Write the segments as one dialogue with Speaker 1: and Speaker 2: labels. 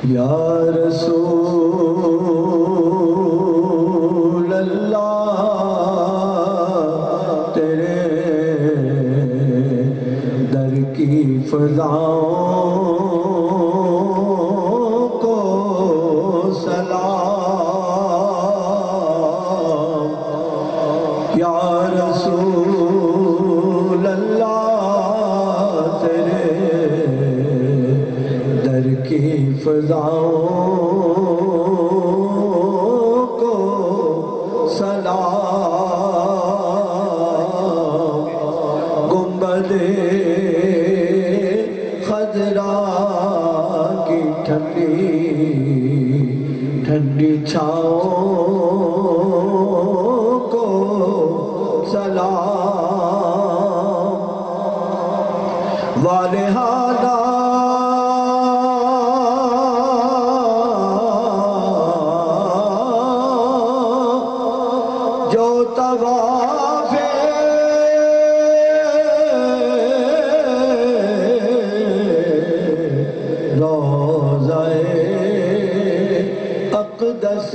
Speaker 1: یا رسول اللہ تیرے در کی فضاؤں کو سلام یا رسول اللہ تیرے در کی فضاؤں کو سلام گنبد خضرا کی ٹھنڈی ٹھنڈی چھاؤں کو سلام والہانہ جو طواف روضہ اقدس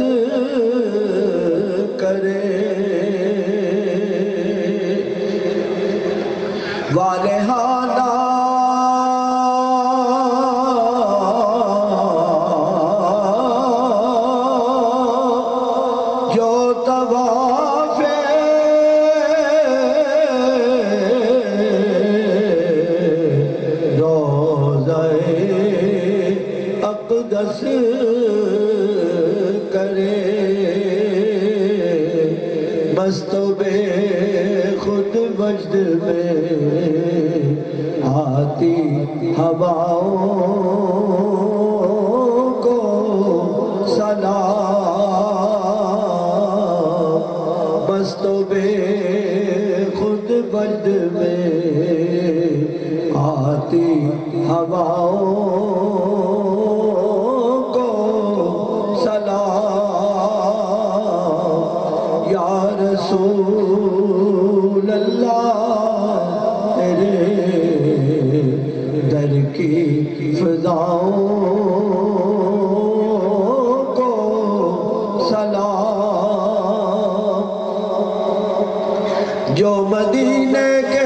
Speaker 1: کرے والہانہ جو طواف روضہ اقدس کرے مست و بے خود وجد میں آتی ہواؤں کو سلام مست و بے خود وجد میں آتی ہواؤں کو سلام یا رسول اللہ تیرے در کی فضاؤں کو سلام جو مدینے کے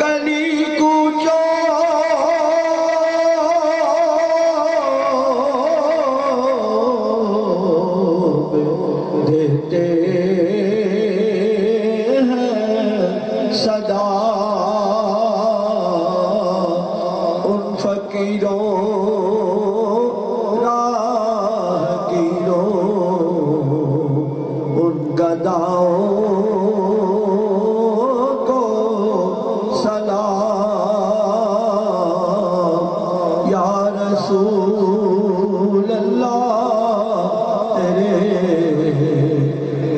Speaker 1: گلی کوچوں دیتے ہیں صدا ان فقیروں راہگیروں ان گداؤں کو سلام یا رسول اللہ تیرے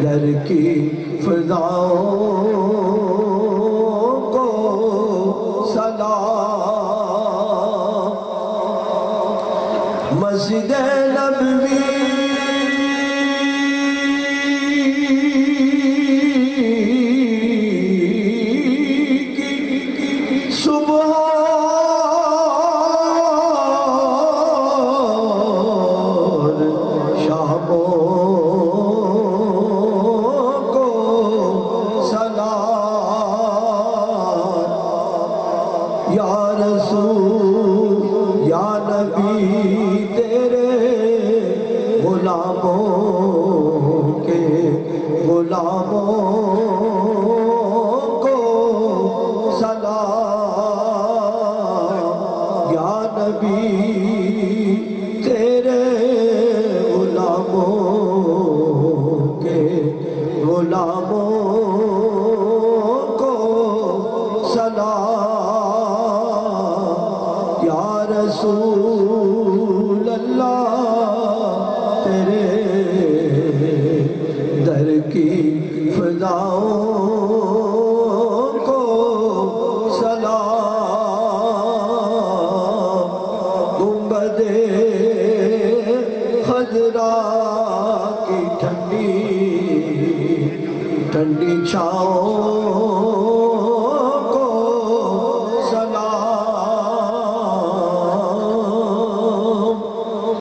Speaker 1: در کی فضاؤں کو سلام مسجد نبوی کی صبح شاموں کو سلام یا رسول یا نبی تیرے غلاموں کے غلاموں کو سلام یا نبی تیرے غلاموں کے غلاموں کو سلام یا رسول اللہ تیرے در کی فضاؤں کو سلام گنبد خضرا کی ٹھنڈی ٹھنڈی چھاؤں